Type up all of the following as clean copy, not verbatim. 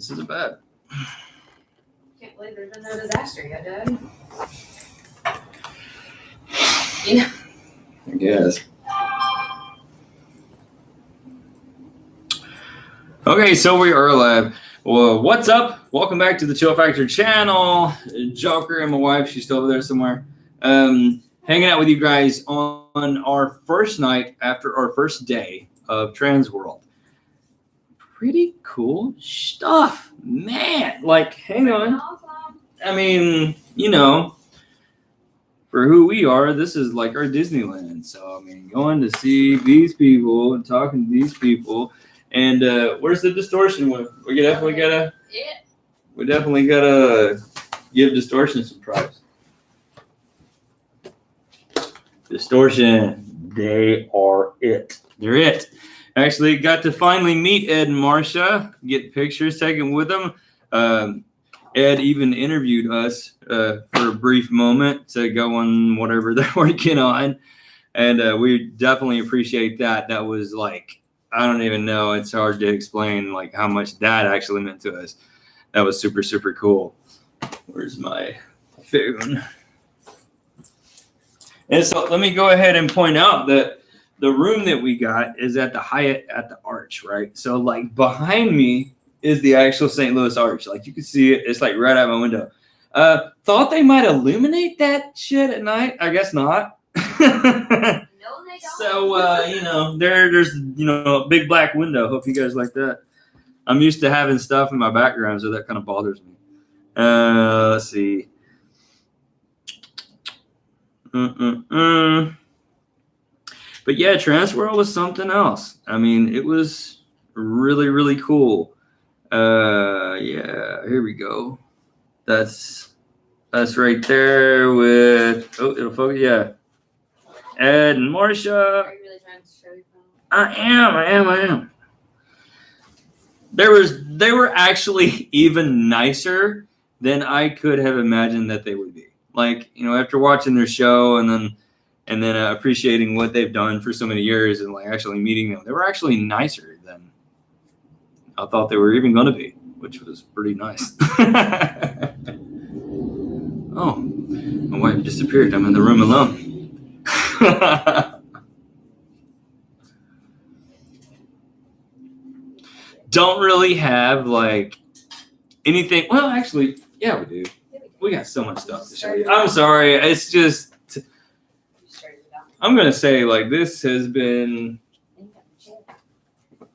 This isn't bad. Can't believe there's been no disaster yet, Dad. You know. I guess. Okay, so we are live. Well, what's up? Welcome back to the Chill Factor channel. Joker and my wife, she's still over there somewhere. Hanging out with you guys on our first night after our first day of Transworld. Pretty cool stuff, man. Like, hang on. Awesome. I mean, you know, for who we are, this is like our Disneyland. So, I mean, going to see these people and talking to these people. And where's the distortion one? We definitely gotta give distortion some props. Distortion, they are it. They're it. Actually, got to finally meet Ed and Marcia, get pictures taken with them. Ed even interviewed us for a brief moment to go on whatever they're working on. And we definitely appreciate that. That was like, I don't even know. It's hard to explain like how much that actually meant to us. That was super, super cool. Where's my phone? And so let me go ahead and point out that the room that we got is at the Hyatt at the Arch, right? So like behind me is the actual St. Louis Arch. Like you can see it. It's like right out my window. Thought they might illuminate that shit at night. I guess not. No, they don't. So, you know, there's, you know, a big black window. Hope you guys like that. I'm used to having stuff in my background, so that kind of bothers me. Let's see. But yeah, Transworld was something else. I mean, it was really, really cool. Yeah, here we go. That's right there with, oh, it'll focus, yeah. Ed and Marcia. Are you really trying to show your phone? I am. They were actually even nicer than I could have imagined that they would be. Like, you know, after watching their show and then appreciating what they've done for so many years and like actually meeting them, they were actually nicer than I thought they were even going to be, which was pretty nice. Oh, my wife disappeared. I'm in the room alone. Don't really have like anything. Well, actually, yeah, we do. We got so much stuff to show you. I'm sorry. It's just, I'm going to say like this has been,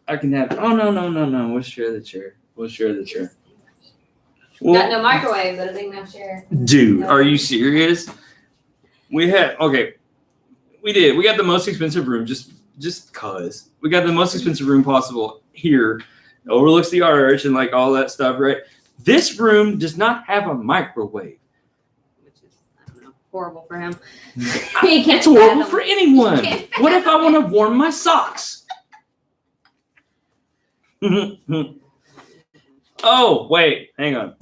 I can have, oh, no. We'll share the chair. Well, Got no microwave, but a big enough chair. Dude, are you serious? We got the most expensive room just cause. We got the most expensive room possible here. It overlooks the arch and like all that stuff, right? This room does not have a microwave. Which is, I don't know, horrible for him. It's horrible for anyone. What if I want to warm my socks? Oh, wait, hang on.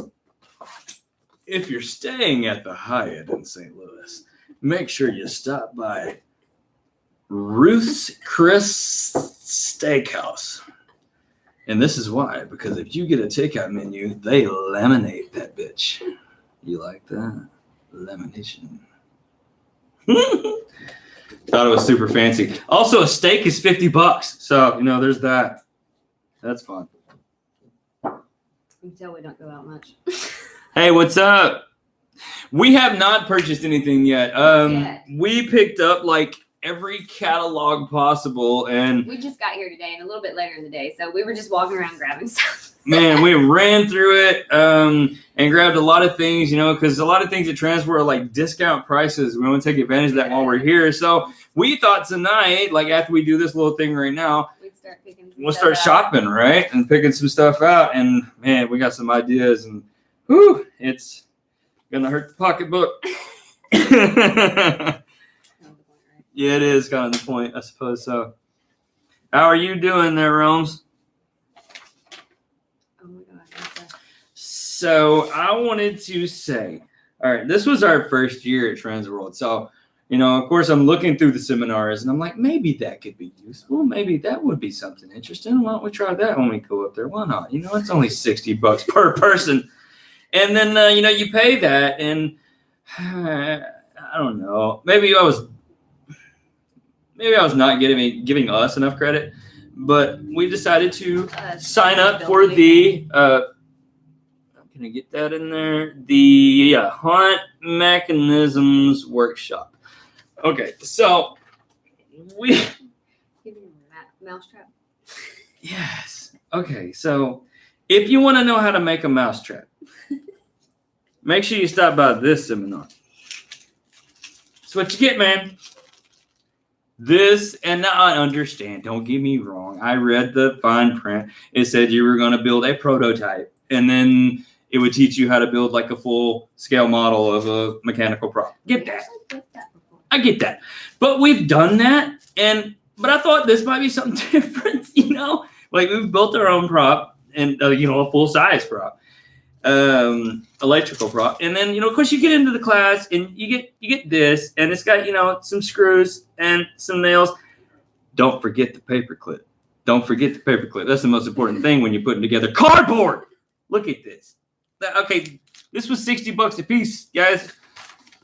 If you're staying at the Hyatt in St. Louis, make sure you stop by Ruth's Chris Steakhouse. And this is why, because if you get a takeout menu, they laminate that bitch. You like that? Lamination. Thought it was super fancy. Also, a steak is $50. So, you know, there's that. That's fun. You can tell we don't go out much. Hey, what's up? We have not purchased anything yet. We picked up like every catalog possible, and we just got here today and a little bit later in the day, so we were just walking around grabbing stuff. Man, we ran through it and grabbed a lot of things, you know, because a lot of things at Transworld are like discount prices. We want to take advantage of that while we're here. So we thought tonight, like after we do this little thing right now, we'll start shopping, right? And picking some stuff out. And man, we got some ideas, and whew, it's gonna hurt the pocketbook. Yeah, it is kind of the point, I suppose so. How are you doing there, Romes? Oh my God. So I wanted to say, all right, this was our first year at Transworld. So of course, I'm looking through the seminars and I'm like, maybe that could be useful. Maybe that would be something interesting. Why don't we try that when we go up there? Why not? It's only $60 per person. And then, you pay that. And I don't know, maybe I was not giving us enough credit, but we decided to sign up for the, can I get that in there? The Haunt Mechanisms Workshop. Okay, so we. Mousetrap. Yes. Okay, so if you want to know how to make a mousetrap, make sure you stop by this seminar. That's what you get, man. This, and I understand, don't get me wrong. I read the fine print. It said you were going to build a prototype, and then it would teach you how to build like a full scale model of a mechanical prop. Get that. I get that. But we've done that, but I thought this might be something different, Like we've built our own prop and, a full size prop, electrical prop. And then, of course you get into the class and you get this, and it's got, some screws and some nails. Don't forget the paperclip. Don't forget the paperclip. That's the most important thing when you're putting together cardboard. Look at this. Okay, this was $60 a piece, guys.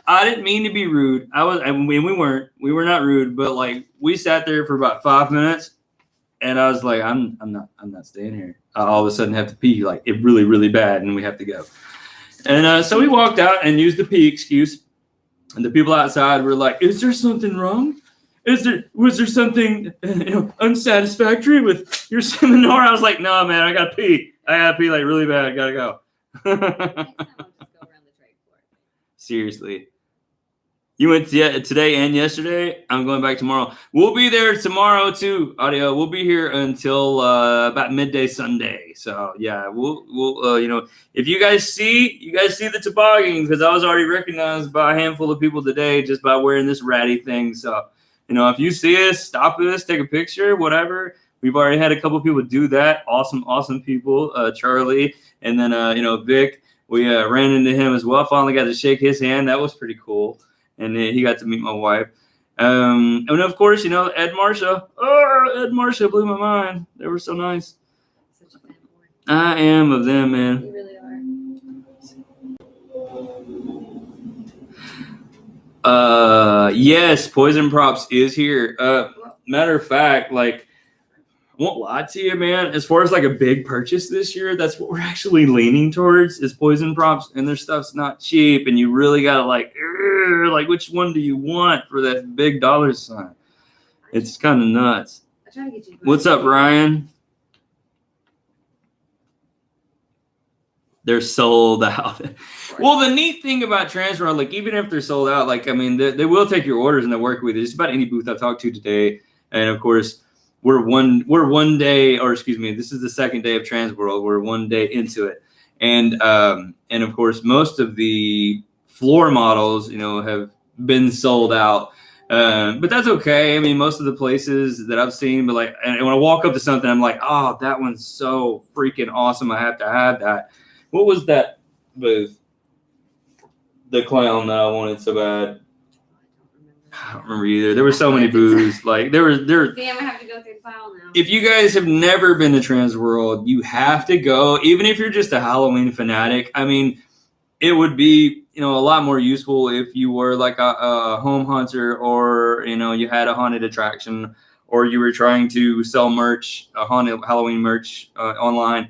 I didn't mean to be rude. We were not rude, but like we sat there for about 5 minutes, and I was like, I'm not staying here. I all of a sudden have to pee like it really, really bad, and we have to go. And so we walked out and used the pee excuse, and the people outside were like, "Is there something wrong? Was there something unsatisfactory with your seminar?" I was like, "No, man, I gotta pee. like really bad. I gotta go." Seriously. You went today and yesterday. I'm going back tomorrow. We'll be there tomorrow too. Audio. We'll be here until about midday Sunday. So yeah, we'll if you guys see the toboggan, because I was already recognized by a handful of people today just by wearing this ratty thing. So if you see us, stop us, take a picture, whatever. We've already had a couple of people do that. Awesome people. Charlie, and then Vic. We ran into him as well. Finally got to shake his hand. That was pretty cool. And then he got to meet my wife. And of course, Ed Marsha. Oh, Ed Marsha blew my mind. They were so nice. Such a fan boy. I am of them, man. You really are. Yes, Poison Props is here. Matter of fact, like, I won't lie to you, man. As far as like a big purchase this year, that's what we're actually leaning towards is Poison Props, and their stuff's not cheap, and you really gotta like which one do you want for that big dollar sign? It's kind of nuts. I try to get you. What's up, Ryan? They're sold out. Well, the neat thing about Transworld, like even if they're sold out, like I mean, they will take your orders and they work with you. Just about any booth I've talked to today, and of course. We're one day, or excuse me, this is the second day of Transworld. We're 1 day into it. And of course, most of the floor models, have been sold out. But that's okay. I mean, most of the places that I've seen, but like, and when I walk up to something, I'm like, oh, that one's so freaking awesome. I have to have that. What was that booth? The clown that I wanted so bad. I don't remember either. There were so many booths. Like there. Damn, I have to go through the file now. If you guys have never been to Transworld, you have to go. Even if you're just a Halloween fanatic, I mean, it would be a lot more useful if you were like a home hunter, or you had a haunted attraction, or you were trying to sell merch, a haunted Halloween merch online.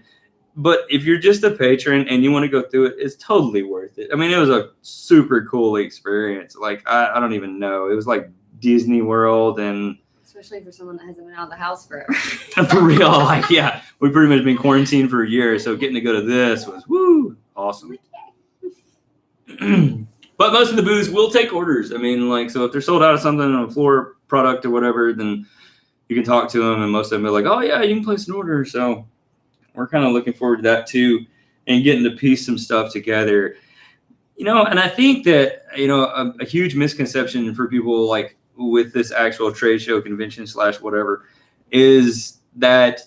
But if you're just a patron and you want to go through it, it's totally worth it. I mean, it was a super cool experience. Like, I don't even know. It was like Disney World, and especially for someone that hasn't been out of the house forever. For real. Like, yeah, we've pretty much been quarantined for a year. So getting to go to this was awesome. But most of the booths will take orders. I mean, like, so if they're sold out of something on a floor product or whatever, then you can talk to them, and most of them are like, oh yeah, you can place an order. So we're kind of looking forward to that too, and getting to piece some stuff together. And I think that, a huge misconception for people like with this actual trade show, convention / whatever, is that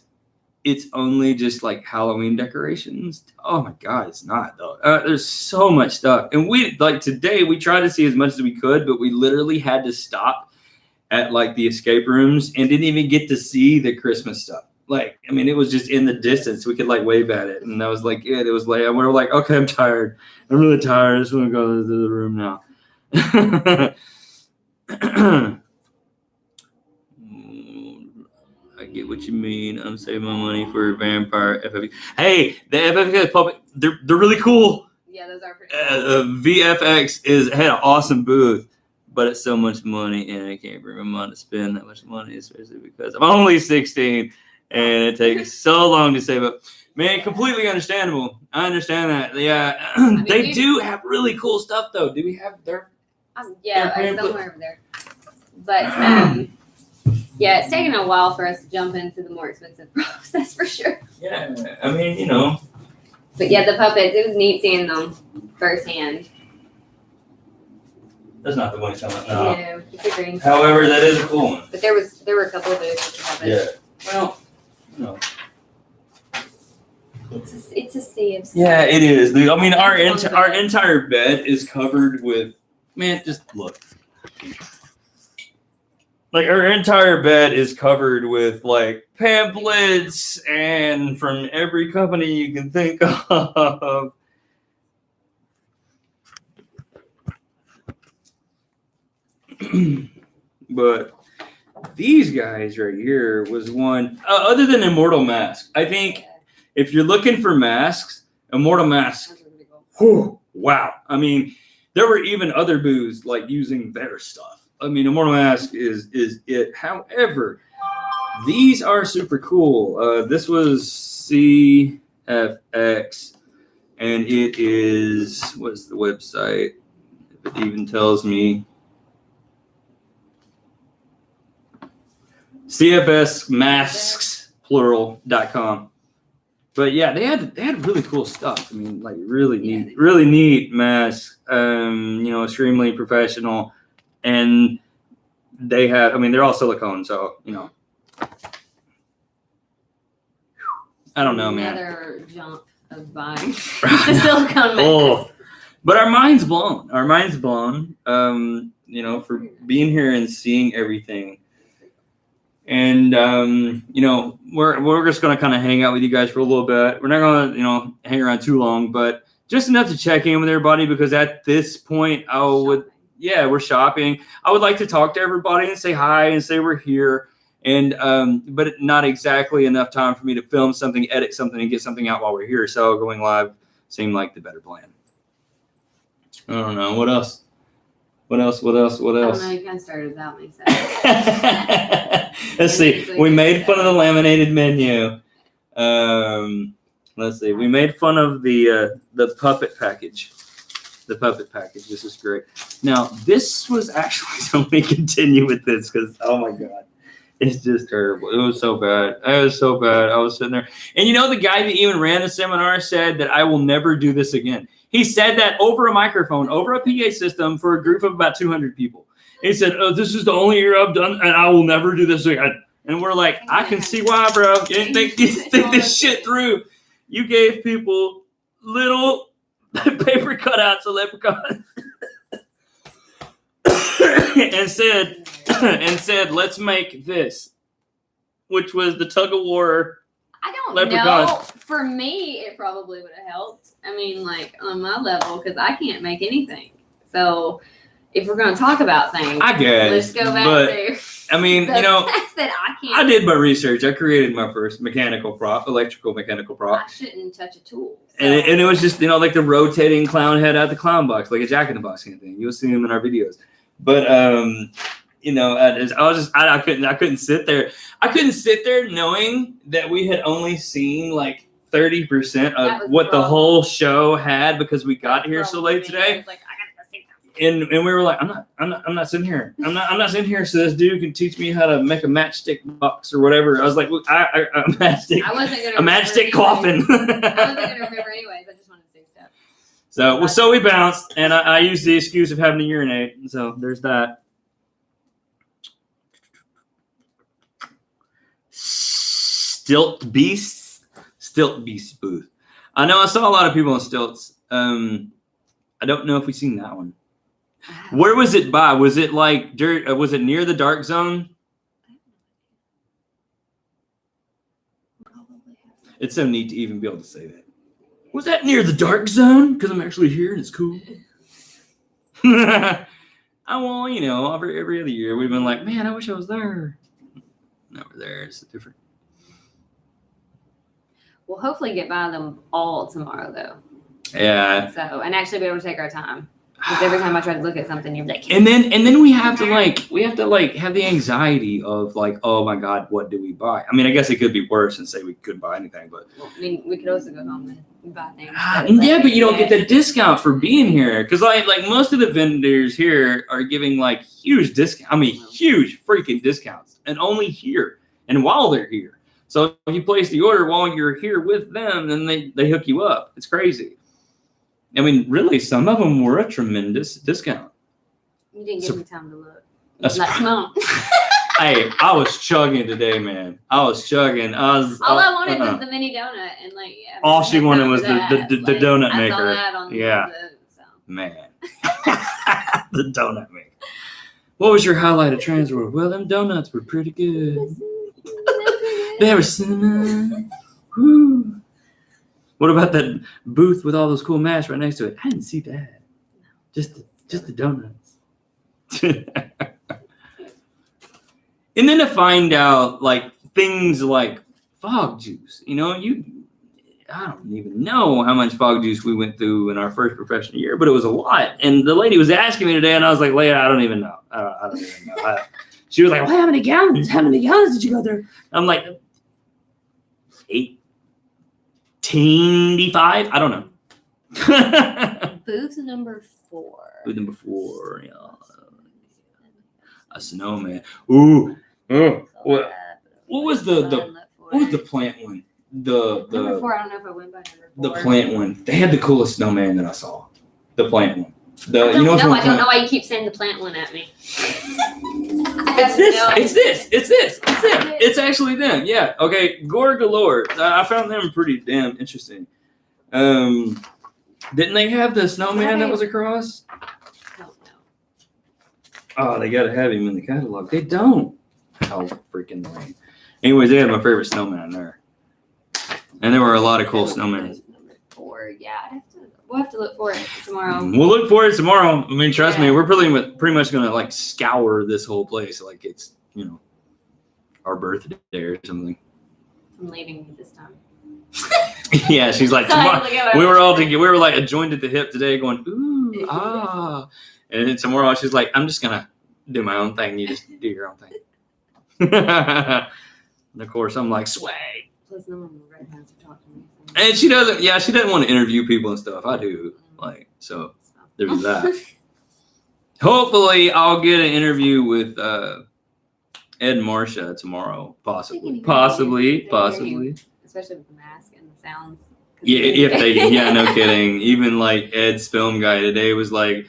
it's only just like Halloween decorations. Oh my God, it's not though. There's so much stuff. And we like today, we tried to see as much as we could, but we literally had to stop at like the escape rooms and didn't even get to see the Christmas stuff. Like, I mean, it was just in the distance. We could like wave at it. And that was like it. It was late. And we were like, okay, I'm tired. I'm really tired. I just want to go to the room now. I get what you mean. I'm saving my money for vampire FFX. Hey, the FFX public, they're really cool. Yeah, those are pretty cool. VFX had an awesome booth, but it's so much money, and I can't bring my mom to spend that much money, especially because I'm only 16, and it takes so long to save up. Man, completely understandable. I understand that. Yeah, they do have really cool stuff, though. Do we have their? Yeah, somewhere over there. But yeah, it's taken a while for us to jump into the more expensive process for sure. Yeah, I mean, you know. But yeah, the puppets, it was neat seeing them firsthand. That's not the one you're talking about. No, it's a green. However, that is a cool one. But there were a couple of those with the puppets. Yeah. Well, no. It's a sea of stuff. Yeah, it is. I mean, our entire bed is covered with. Man, just look. Like our entire bed is covered with like pamphlets and from every company you can think of. But these guys right here was one other than Immortal Mask. I think if you're looking for masks, Immortal Mask. Whew, wow. I mean, there were even other booths like using their stuff. I mean, Immortal Mask is it. However, these are super cool. This was CFX, and it is, what's the website? If it even tells me. CFSmasks.plural.com. But yeah, they had really cool stuff. I mean, like really neat masks. You know, extremely professional, and they had. I mean, they're all silicone, so you know. I don't know, man. Another jump of buying the silicone mask. Oh, but our mind's blown. Our mind's blown. You know, for being here and seeing everything. And, you know, we're just going to kind of hang out with you guys for a little bit. We're not going to, you know, hang around too long, but just enough to check in with everybody because at this point, we're shopping. I would like to talk to everybody and say hi and say we're here. And, but not exactly enough time for me to film something, edit something, and get something out while we're here. So going live seemed like the better plan. I don't know. What else? What else? I don't know. You kind of started without me. So. Let's see. We made fun of the laminated menu. Let's see. We made fun of the puppet package. The puppet package. This is great. Now, this was actually, so let me continue with this because, oh my God, it's just terrible. It was so bad. It was so bad. I was sitting there. And you know, the guy that even ran the seminar said that I will never do this again. He said that over a microphone, over a PA system for a group of about 200 people. He said, oh, this is the only year I've done, and I will never do this again. And we're like, I can see why, bro. You didn't think this shit through. You gave people little paper cutouts of leprechauns and said, let's make this, which was the tug of war. I don't leprechauns. know. For me, it probably would have helped. I mean, like on my level, because I can't make anything. So if we're going to talk about things, I guess. Let's go back to. I mean, the you know, fact that I can't. I did my research. I created my first electrical mechanical prop. I shouldn't touch a tool. So. And it was just, you know, like the rotating clown head out the clown box, like a Jack in the Box kind of thing. You'll see them in our videos. But you know, I couldn't sit there. I couldn't sit there knowing that we had only seen like 30% of what the whole show had because we got here so late today. Like, I gotta go see them. And we were like, I'm not sitting here. I'm not sitting here so this dude can teach me how to make a matchstick box or whatever. I was like, a matchstick. I wasn't gonna. A matchstick coffin. I wasn't gonna remember anyways. I just wanted to see stuff. So we bounced, and I used the excuse of having to urinate. So there's that. Stilt Beasts booth. I know I saw a lot of people on stilts. I don't know if we've seen that one. Where was it by? Was it like dirt? Was it near the dark zone? It's so neat to even be able to say that. Was that near the dark zone? Because I'm actually here and it's cool. Well, you know, every other year we've been like, man, I wish I was there. Never there. It's different. We'll hopefully get by them all tomorrow, though. Yeah. So, and actually be able to take our time. Because every time I try to look at something, you're like, and then we have to have the anxiety of like, oh my God, what do we buy? I mean, I guess it could be worse and say we couldn't buy anything, but I mean, we could also go home and buy things. Yeah, but you don't get the discount for being here because like most of the vendors here are giving like huge discount. I mean, huge freaking discounts, and only here and while they're here. So if you place the order while you're here with them, then they hook you up. It's crazy. I mean, really, some of them were a tremendous discount. You didn't give me time to look. Come on. Hey, I was chugging today, man. I was chugging. All I wanted was the mini donut, and like, yeah. All she wanted was the donut maker. I saw that on yeah. So. Man. The donut maker. What was your highlight of Transworld? Well, them donuts were pretty good. They were cinnamon. Woo. What about that booth with all those cool masks right next to it? I didn't see that. Just the donuts. And then to find out like things like fog juice, you know, I don't even know how much fog juice we went through in our first professional year, but it was a lot. And the lady was asking me today, and I was like, Leia, I don't even know. I don't even know. She was like, well, how many gallons? How many gallons did you go through? I'm like, 85? I don't know. Booth number 4. Booth number 4, yeah. A snowman. Ooh. What was the plant one? The number 4. I don't know if I went by number 4. The plant one. They had the coolest snowman that I saw. The plant one. I don't know why you keep saying the plant one at me. It's this. It's actually them. Yeah. Okay. Gore galore. I found them pretty damn interesting. Didn't they have the snowman that was across? No. Oh, they gotta have him in the catalog. They don't. How freaking lame. Anyways, they had my favorite snowman there. And there were a lot of cool snowmen. Number 4, yeah. We'll have to look for it tomorrow. We'll look for it tomorrow. I mean, trust me, we're pretty much gonna like scour this whole place like it's, you know, our birthday or something. I'm leaving you this time. Yeah, she's like, tomorrow. We were all together. We were like joined at the hip today, going ooh ah, and then tomorrow she's like, I'm just gonna do my own thing. You just do your own thing. And of course, I'm like swag. Plus, no one right has to talk to me. And she doesn't. Yeah, she doesn't want to interview people and stuff. I do. Like, so there's that. Hopefully, I'll get an interview with Ed and Marcia tomorrow. Possibly. Especially with the mask and the sounds. Yeah, if they. Yeah, no kidding. Even like Ed's film guy today was like,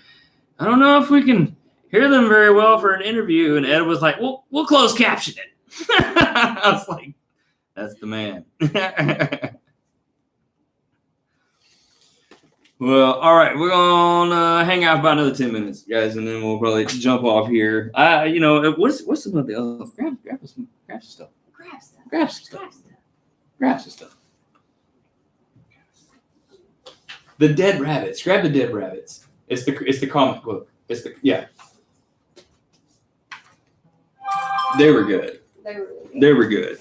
I don't know if we can hear them very well for an interview, and Ed was like, we'll close caption it. I was like, that's the man. Well, all right, we're gonna hang out about another 10 minutes, guys, and then we'll probably jump off here. You know, what's some of the other grab some stuff. Grab some stuff. The Dead Rabbits. Grab the Dead Rabbits. It's the comic book. Yeah. They were good. They were good.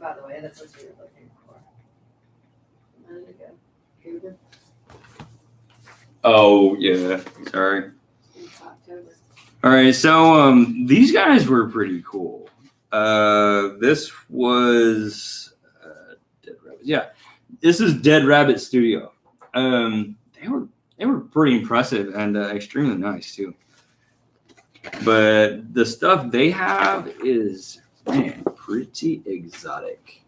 By the way, that's what you were looking for. A minute ago. Cougar. Oh yeah, sorry. October. All right, so these guys were pretty cool. This was Dead Rabbit. Yeah, this is Dead Rabbit Studio. They were pretty impressive and extremely nice too. But the stuff they have is, man, pretty exotic.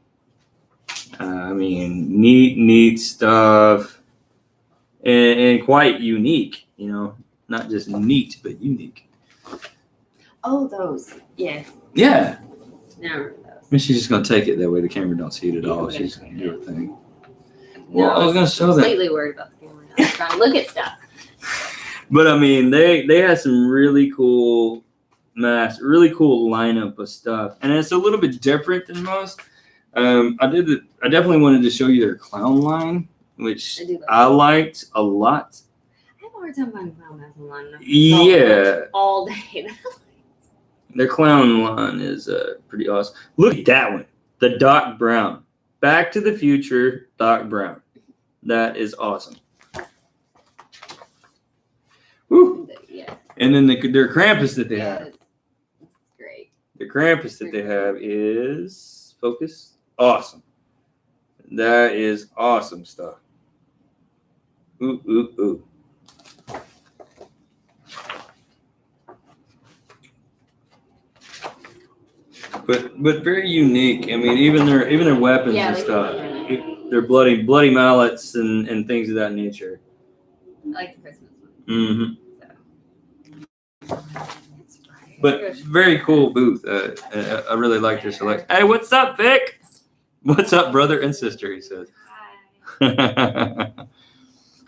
I mean, neat stuff. and quite unique. You know, not just neat, but unique. Oh, those. Yeah. Yeah. Now I remember I those. mean, she's just gonna take it that way. The camera don't see it at Yeah, all. we're She's gonna gonna do her thing. No, Well, I was gonna show that. Completely worried about the camera. I was trying to look at stuff. But I mean, they had some really cool masks, really cool lineup of stuff, and it's a little bit different than most. I definitely wanted to show you their clown line, which I do like I that. liked a lot. I have a hard time finding clown masks online. Yeah, All day. their clown line is pretty awesome. Look at that one, the Doc Brown, Back to the Future Doc Brown. That is awesome. Woo. Yeah. And then their Krampus that they Yeah, have. it's great. The Krampus that they have is focus. Awesome. That is awesome stuff. Ooh, ooh, ooh. But very unique. I mean, even their weapons Yeah, and they stuff. look really Their bloody mallets and things of that nature. I like the Christmas one. Mm-hmm. That's right. But very cool booth. I really like their selection. Hey, what's up, Vic? What's up, brother and sister? He says. Hi.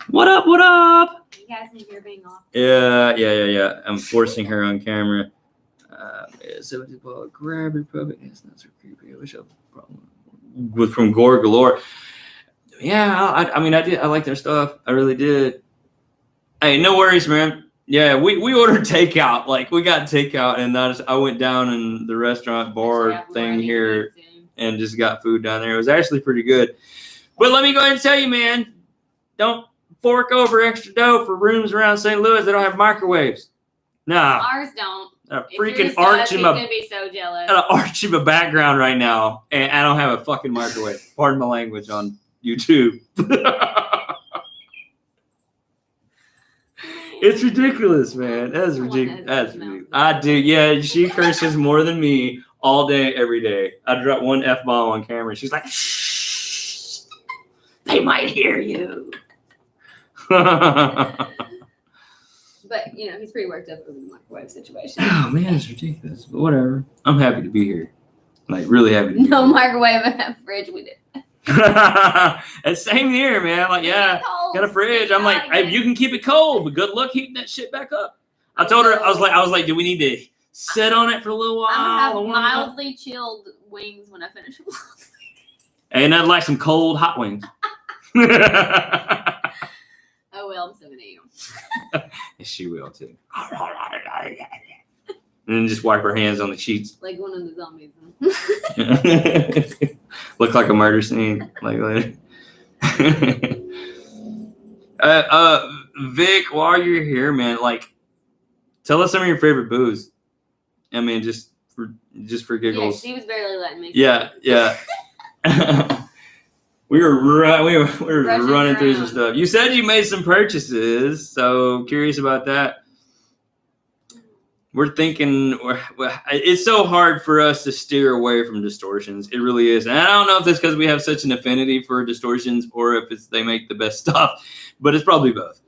What up? What up? You guys think you're being off? Yeah. I'm forcing her on camera. So grab your puppet. It's not so creepy. I wish I had a problem with from Gore Galore. Yeah, I mean, I did. I like their stuff. I really did. Hey, no worries, man. Yeah, we ordered takeout. Like, we got takeout, and I went down in the restaurant bar thing here and just got food down there. It was actually pretty good. But let me go ahead and tell you, man, don't fork over extra dough for rooms around St. Louis that don't have microwaves. Nah. Ours don't. A If freaking yours does, arch he's in my gonna be so jealous. an arch of a background right now, and I don't have a fucking microwave. Pardon my language on YouTube. It's ridiculous, man. That's ridiculous. That's ridiculous. I do. Yeah, she curses more than me all day, every day. I drop one F-bomb on camera. She's like, shh, they might hear you. But he's pretty worked up over the microwave situation. Oh man, it's ridiculous. But whatever. I'm happy to be here. Like, really happy to be No here. microwave and fridge. We did. And same here, man. Like, yeah, got a fridge. I'm like, hey, you can keep it cold, but good luck heating that shit back up. I told her, I was like, do we need to sit on it for a little while? I'm gonna have mildly chilled wings when I finish. And I'd like some cold hot wings. Oh well, I'm so gonna eat them. She will too. And then just wipe her hands on the sheets. Like one of the zombies. Look like a murder scene. Like Vic, while you're here, man, like, tell us some of your favorite booze. I mean, just for giggles. Yeah, she was barely letting me. Yeah. We were running through some around. stuff. You said you made some purchases, so curious about that. We're thinking it's so hard for us to steer away from distortions. It really is. And I don't know if it's because we have such an affinity for distortions or if it's they make the best stuff, but it's probably both.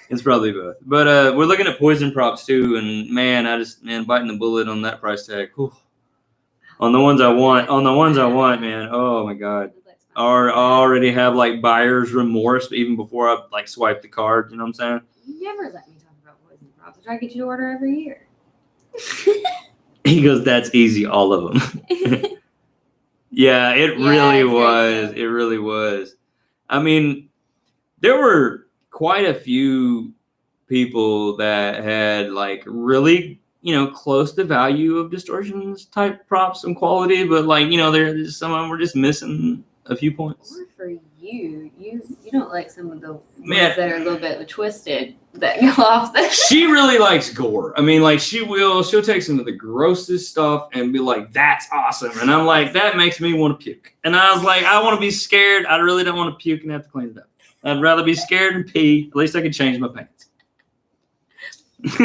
It's probably both. But we're looking at poison props too, and man, biting the bullet on that price tag. Whew. On the ones I want, man. Oh my God. I already have like buyer's remorse even before I like swipe the card. You know what I'm saying? You never let me talk about poison props. I try to get you to order every year. He goes, that's easy, all of them. Yeah, it really was. It really was. I mean, there were quite a few people that had like really, close to value of distortions type props and quality, but like, there's some of them were just missing a few points. Or for you don't like some of the ones that are a little bit twisted that go off the. She really likes gore. I mean, like she'll take some of the grossest stuff and be like, that's awesome. And I'm like, that makes me want to puke. And I was like, I want to be scared. I really don't want to puke and have to clean it up. I'd rather be scared and pee. At least I can change my pants. Just a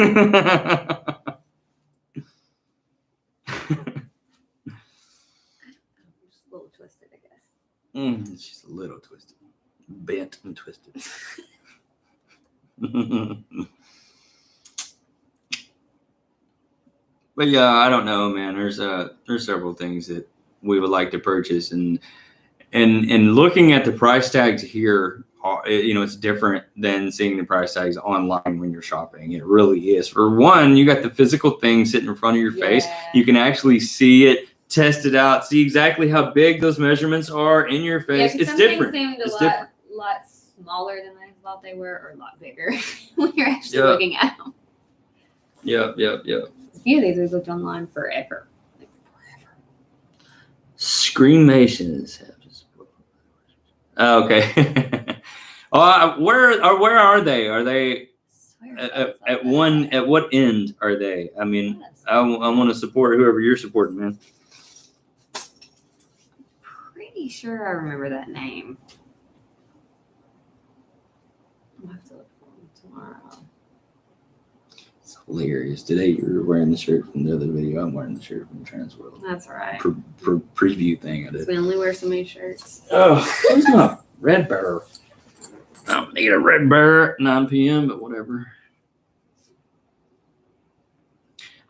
little twisted, I guess. It's just a little twisted. Bent and twisted. But yeah, I don't know, man. There's several things that we would like to purchase, and looking at the price tags here, it's different than seeing the price tags online when you're shopping. It really is. For one, you got the physical thing sitting in front of your face. You can actually see it, test it out, see exactly how big those measurements are in your face. It's different. It's different. Lot smaller than I thought they were, or a lot bigger when you're actually looking at them. Yep. A few of these we've looked online forever. Screamations. Okay. Where are they? Are they at what end are they? I mean, I want to support whoever you're supporting, man. Pretty sure I remember that name. I'll have to look for them tomorrow. It's hilarious. Today you're wearing the shirt from the other video. I'm wearing the shirt from Transworld. That's right. Preview thing I did. We only wear so many shirts. Oh, where's my red bear? I don't need a red bear at 9 p.m., but whatever.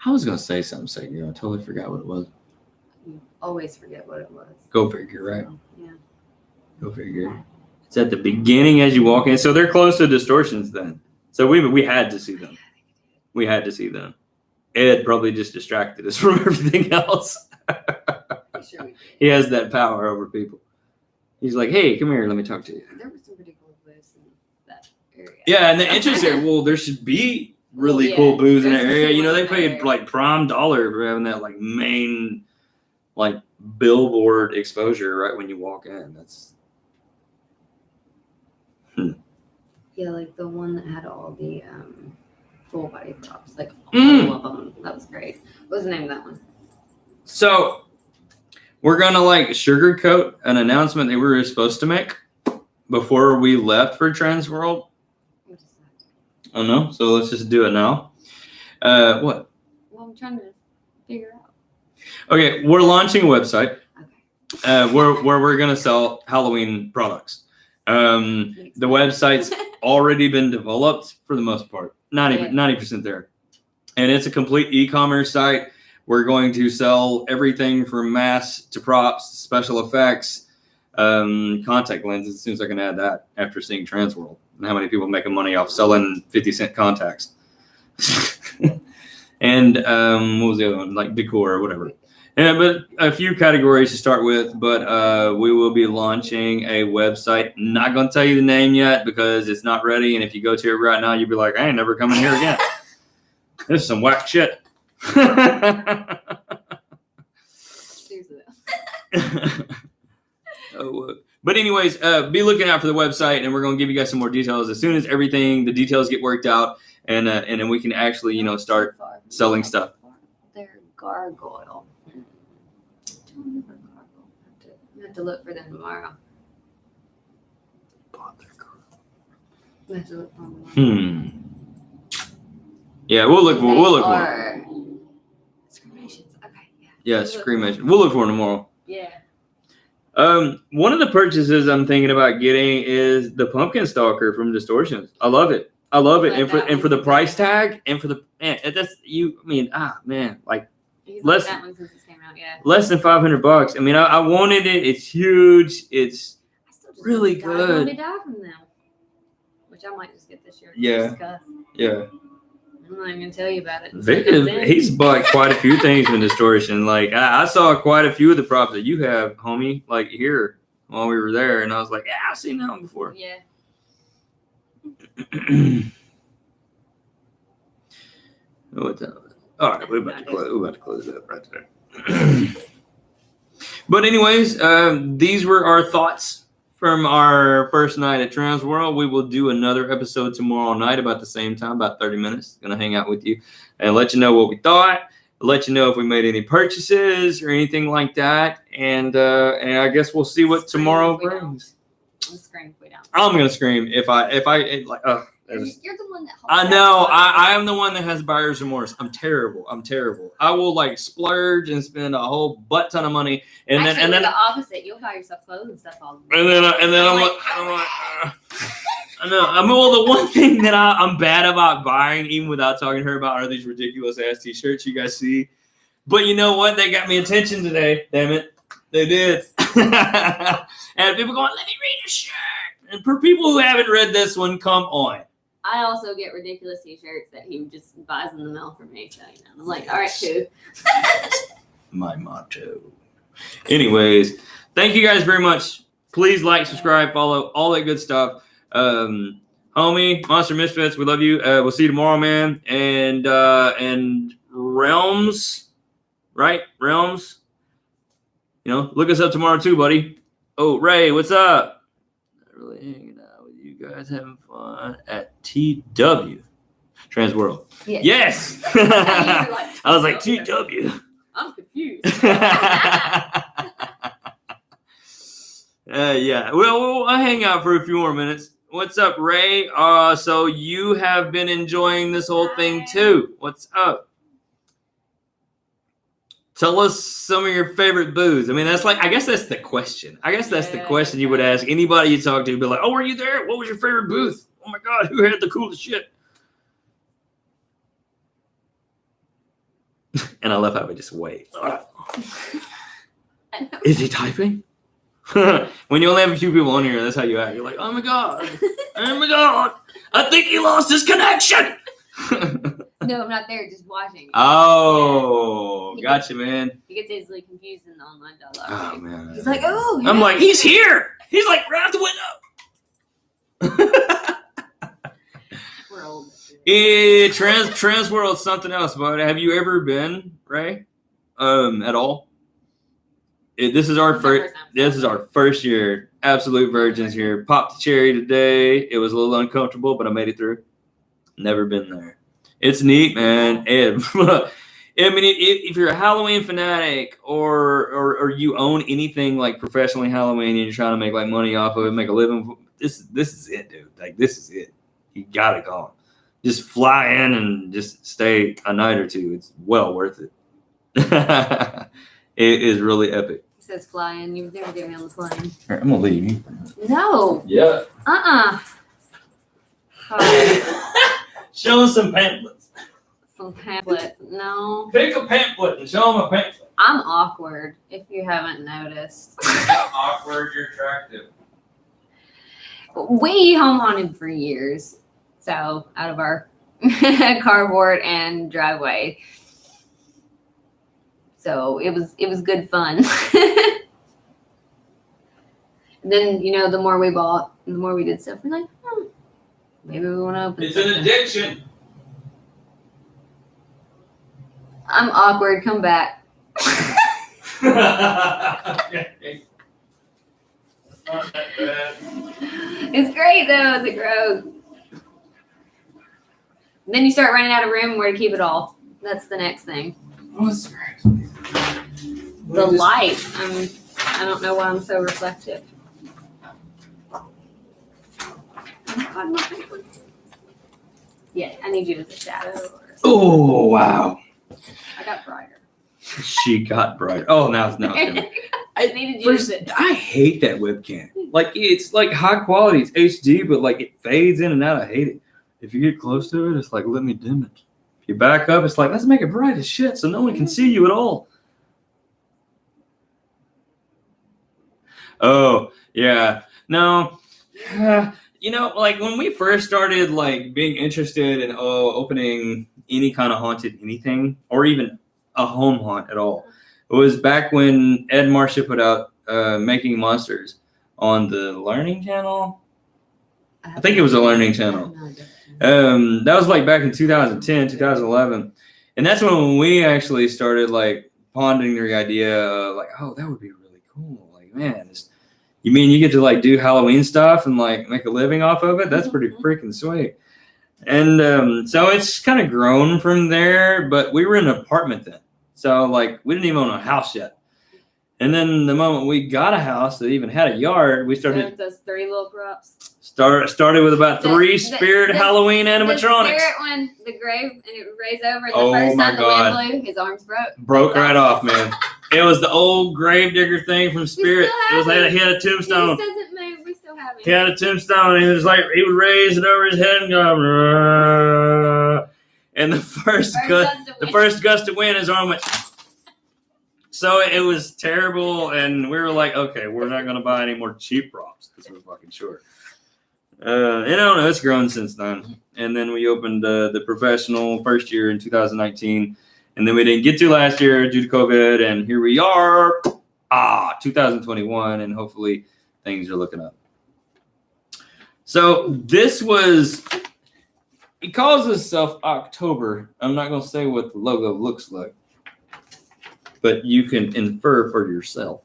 I was going to say something a second ago. I totally forgot what it was. You always forget what it was. Go figure, right? Yeah. Go figure. It's at the beginning as you walk in. So they're close to Distortions then. So we had to see them. We had to see them. Ed probably just distracted us from everything else. Sure we did. He has that power over people. He's like, hey, come here. Let me talk to you. There were some pretty cool booths in that area. Yeah, and the interesting, well, there should be really cool booths in that area. They paid like prime dollar for having that like main like billboard exposure right when you walk in. That's yeah, like the one that had all the full body props, like all of them. That was great. What was the name of that one? So we're gonna like sugarcoat an announcement that we were supposed to make before we left for Transworld. Oh no, so let's just do it now. What? Well, I'm trying to figure out. Okay, we're launching a website. Okay. Where we're gonna sell Halloween products. The website's already been developed for the most part, 90% there, and it's a complete e-commerce site. We're going to sell everything from masks to props, special effects, contact lenses. As soon as I can add that after seeing Transworld and how many people making money off selling 50-cent contacts. And what was the other one? Like decor or whatever. Yeah, but a few categories to start with. But we will be launching a website. Not going to tell you the name yet because it's not ready. And if you go to it right now, you'll be like, I ain't never coming here again. This is some whack shit. But anyways, be looking out for the website, and we're going to give you guys some more details as soon as the details get worked out, and then we can actually start selling stuff. They're gargoyle. I have to look for them tomorrow. I have to look for them tomorrow. Yeah, we'll look for them. Screamations. Okay, yeah. Yeah, screamation. We'll look for them tomorrow. Yeah. One of the purchases I'm thinking about getting is the pumpkin stalker from Distortions. I love it. And for the price tag and for the less that one since this came out, yeah. Less than $500. I mean, I wanted it. It's huge. It's really good. I die from them, which I might just get this year. Yeah. Yeah. I'm not even gonna tell you about it. He's bought quite a few things from Distortion. Like I saw quite a few of the props that you have, homie, like here while we were there, and I was like, yeah, I've seen that one before. Yeah. All right, we're about to close up right there. But anyways, these were our thoughts from our first night at Transworld. We will do another episode tomorrow night about the same time, about 30 minutes. Gonna hang out with you and let you know what we thought, let you know if we made any purchases or anything like that, and I guess we'll see what tomorrow brings. I'm scream if we don't. I'm gonna scream if I like. You're the one that. I know. I am the one that has buyer's remorse. I'm terrible. I will like splurge and spend a whole butt ton of money, and then the opposite. You'll buy yourself clothes and stuff all. And then I'm like. I know. Well, the one thing that I'm bad about buying, even without talking to her about, are these ridiculous ass t-shirts you guys see. But you know what? They got me attention today. Damn it. They did. And people going, let me read your shirt. And for people who haven't read this one, come on. I also get ridiculous t-shirts that he just buys in the mail for me. So, I'm like, all right, cool. My motto. Anyways, thank you guys very much. Please like, subscribe, follow, all that good stuff. Homie, Monster Misfits, we love you. We'll see you tomorrow, man. And Realms, right? Realms. Look us up tomorrow too, buddy. Oh, Ray, what's up? Really hanging out with you guys, having fun at TW Transworld. Yes. I was like TW. I'm confused. Yeah. Well, I'll hang out for a few more minutes. What's up, Ray? So you have been enjoying this whole thing too. What's up? Tell us some of your favorite booths. I mean, I guess that's the question. I guess that's the question you would ask anybody you talk to. Be like, oh, were you there? What was your favorite booth? Oh my God, who had the coolest shit? And I love how we just wait. Is he typing? When you only have a few people on here, that's how you act. You're like, oh my God. Oh my God. I think he lost his connection. No, I'm not there, just watching. Oh, gotcha, man. He gets easily confused in the online dialogue. Oh, man. He's like, oh. I'm like, he's here. He's like right out the window. We're old. Transworld's something else, but have you ever been, Ray? At all? This is our first year. Absolute virgins here. Popped the cherry today. It was a little uncomfortable, but I made it through. Never been there. It's neat, man. And I mean, if you're a Halloween fanatic or you own anything like professionally Halloween and you're trying to make like money off of it, make a living, this is it, dude. Like, this is it. You gotta go. Just fly in and just stay a night or two. It's well worth it. It is really epic. It says fly in. You've never get me on the plane. Right, I'm gonna leave. No. Yeah. Show them some pamphlets. Some pamphlets. No. Pick a pamphlet and show them a pamphlet. I'm awkward, if you haven't noticed. Awkward, you're attractive. We home haunted for years. So, out of our carport and driveway. So, it was good fun. And then, the more we bought, the more we did stuff, we're like, maybe we want to open It's something. an addiction. I'm awkward. Come back. It's great, though, as it grows. Then you start running out of room where to keep it all. That's the next thing. What's great? The light. I don't know why I'm so reflective. Yeah, I need you as a shadow. Oh, wow. I got brighter. She got brighter. Oh, now it's I needed you as it. I hate that webcam. Like, it's like high quality. It's HD, but like it fades in and out. I hate it. If you get close to it, it's like, let me dim it. If you back up, it's like, let's make it bright as shit so no one can see you at all. Oh, yeah. No. Like when we first started like being interested in opening any kind of haunted anything or even a home haunt at all, it was back when Ed Marcia put out Making Monsters on the Learning Channel. I think it was a Learning Channel. That was like back in 2010, 2011. And that's when we actually started like pondering the idea of like, oh, that would be really cool. Like, man, you mean you get to like do Halloween stuff and like make a living off of it? That's pretty freaking sweet. And so it's kind of grown from there, but we were in an apartment then. So like we didn't even own a house yet. And then the moment we got a house that even had a yard, we started those 3 little props. Started with about 3 spirit Halloween animatronics. The spirit one, the grave, and it would raise over. And Oh the first my time God. the wind blew, his arms broke. Broke right off, man. It was the old grave digger thing from Spirit. It was like he had a tombstone. He doesn't move. We're still have him. He had a tombstone. He would raise it over his head and go, "Rah." And the first gust of wind, his arm went. So it was terrible, and we were like, okay, we're not going to buy any more cheap props because we're fucking short. And I don't know, it's grown since then. And then we opened the professional first year in 2019, and then we didn't get to last year due to COVID, and here we are, 2021, and hopefully things are looking up. So this was, it calls itself October. I'm not going to say what the logo looks like, but you can infer for yourself.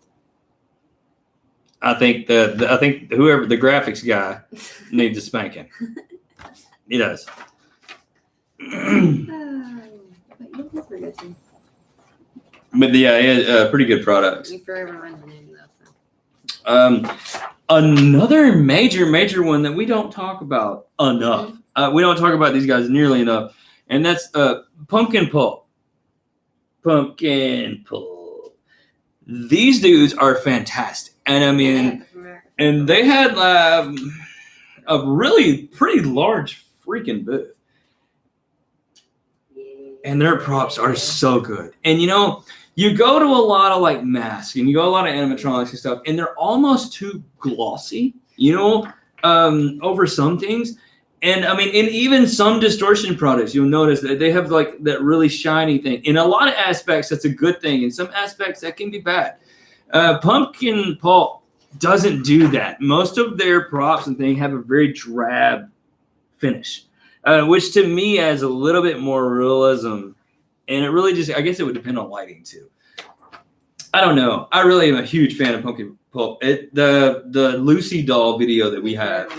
I think whoever the graphics guy needs a spanking. He does. But yeah, pretty good products. You forever run the name though. Another major one that we don't talk about enough. We don't talk about these guys nearly enough, and that's Pumpkin Pulp. Pumpkin Pulp. These dudes are fantastic, and I mean, and they had a really pretty large freaking booth, and their props are so good. And you know, you go to a lot of like masks, and you go to a lot of animatronics and stuff, and they're almost too glossy, you know, over some things. And I mean, in even some distortion products, you'll notice that they have like that really shiny thing. In a lot of aspects, that's a good thing. In some aspects, that can be bad. Pumpkin Pulp doesn't do that. Most of their props and things have a very drab finish, which to me adds a little bit more realism. And it really just, I guess it would depend on lighting too. I don't know. I really am a huge fan of Pumpkin Pulp. The Lucy doll video that we have.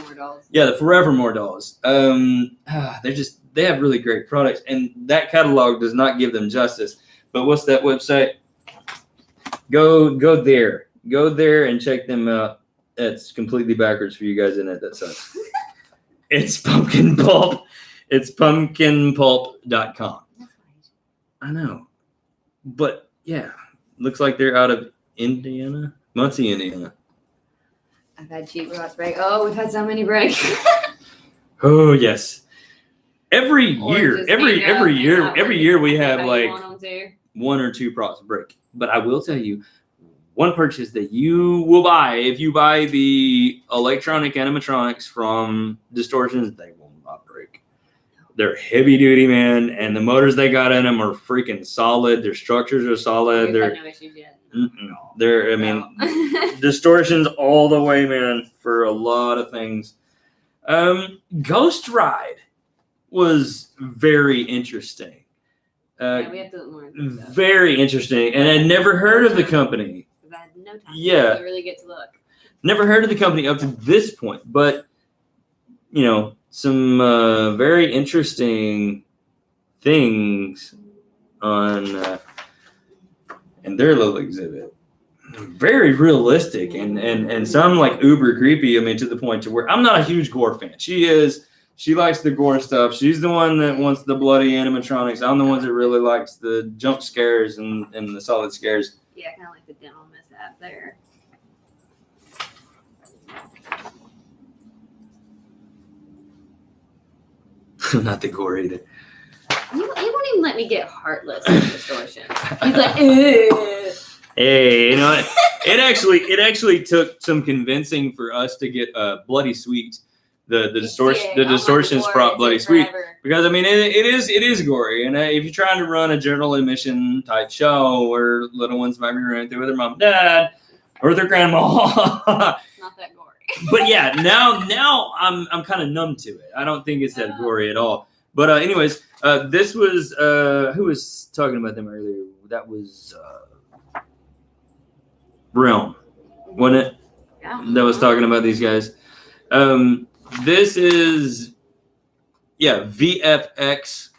Yeah, the Forevermore dolls. They have really great products, and that catalog does not give them justice. But what's that website? Go there. Go there and check them out. It's completely backwards for you guys in it. That sucks. It's Pumpkin Pulp. It's pumpkinpulp.com. I know. But yeah, looks like they're out of Indiana. Muncie, Indiana. I've had cheap robots break. Oh, we've had so many break. Oh yes. Every year we have like one or two props break. But I will tell you, one purchase that you will buy if you buy the electronic animatronics from Distortions, they will not break. They're heavy duty, man, and the motors they got in them are freaking solid. Their structures are solid. We've had no issues yet. I mean, Distortions all the way, man, for a lot of things. Ghost Ride was very interesting. Yeah, we have to look more into that. Very interesting, and I'd never heard of the company. I had no time. Yeah, to really get to look. Never heard of the company up to this point, but you know, some very interesting things on in their little exhibit. Very realistic and some like uber creepy. I mean, to the point to where I'm not a huge gore fan. She is. She likes the gore stuff. She's the one that wants the bloody animatronics. I'm the one that really likes the jump scares and the solid scares. Yeah, kind of like the dental mishap there. Not the gore either. He won't even let me get Heartless in Distortion. He's like, ew. Hey, you know what? It actually took some convincing for us to get Bloody Sweet, the Distortions prop Bloody Sweet, because I mean it is gory, and if you're trying to run a general admission type show where little ones might be running through with their mom, dad, or their grandma, it's not that gory. But yeah, now I'm kind of numb to it. I don't think it's that gory at all. But anyways, this was who was talking about them earlier? That was Realm, wasn't it? Yeah. That was talking about these guys. This is VFX.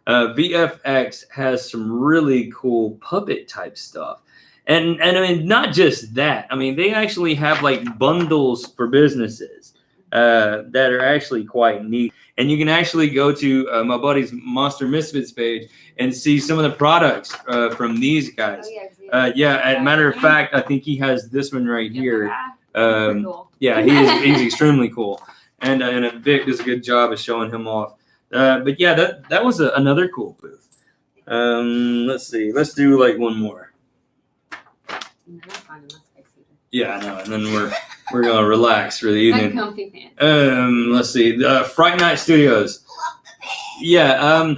VFX has some really cool puppet type stuff. And I mean, not just that. I mean, they actually have like bundles for businesses that are actually quite neat. And you can actually go to my buddy's Monster Misfits page and see some of the products from these guys. As a matter of fact, I think he has this one right here. Pretty cool. Yeah, he's extremely cool, and Vic does a good job of showing him off. But yeah, that was another cool booth. Let's see. Let's do like one more. Yeah, I know. And then we're gonna relax for the evening. Comfy pants. Let's see. Fright Night Studios. Yeah.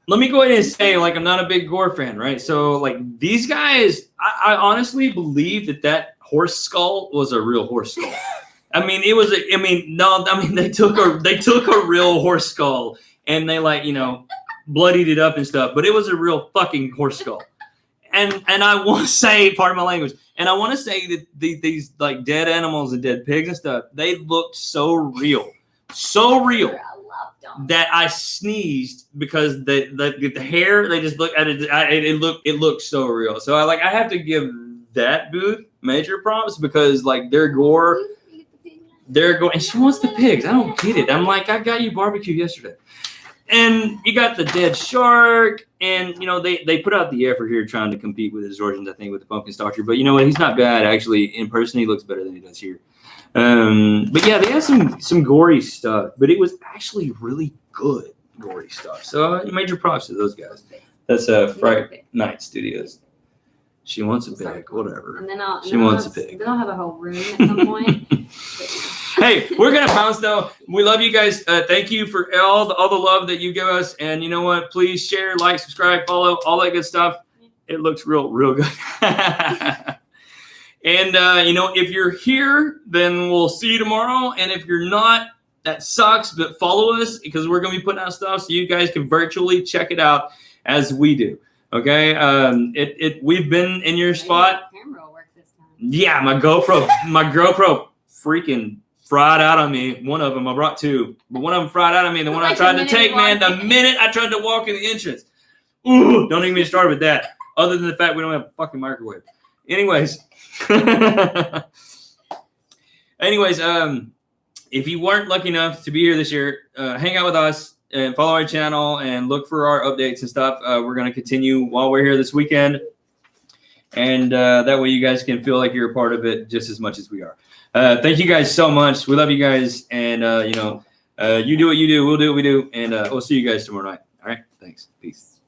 Let me go ahead and say, like, I'm not a big gore fan, right? So, like, these guys, I honestly believe that horse skull was a real horse skull. I mean, they took a real horse skull and they, like, you know, bloodied it up and stuff, but it was a real fucking horse skull. And I want to say, pardon my language, and I want to say that these like dead animals and dead pigs and stuff, they looked so real, that I sneezed because the hair, they just look at it. It looked so real. So I have to give that booth major props because like their gore, and she wants the pigs. I don't get it. I'm like, I got you barbecue yesterday. And you got the dead shark, and you know they put out the effort here trying to compete with his origins, I think, with the pumpkin stalker. But you know what? He's not bad actually. In person, he looks better than he does here. But yeah, they have some gory stuff, but it was actually really good gory stuff. So major props to those guys. That's Fright Night Studios. She wants a pig, whatever. And then I'll wants a pig. Then I'll have a whole room at some point. Hey, we're gonna bounce though. We love you guys. Thank you for all the love that you give us. And you know what? Please share, like, subscribe, follow, all that good stuff. It looks real good. And you know, if you're here, then we'll see you tomorrow. And if you're not, that sucks. But follow us because we're gonna be putting out stuff so you guys can virtually check it out as we do. Okay. We've been in your spot. Camera will work this time. Yeah, my GoPro freaking fried out on me. One of them, I brought two, but one of them fried out on me. The one I tried to take, man, the minute I tried to walk in the entrance. Ooh, don't even get me started with that. Other than the fact we don't have a fucking microwave. Anyways, if you weren't lucky enough to be here this year, hang out with us and follow our channel and look for our updates and stuff. We're going to continue while we're here this weekend. And that way you guys can feel like you're a part of it just as much as we are. Thank you guys so much. We love you guys. And, you do what you do. We'll do what we do. And we'll see you guys tomorrow night. All right. Thanks. Peace.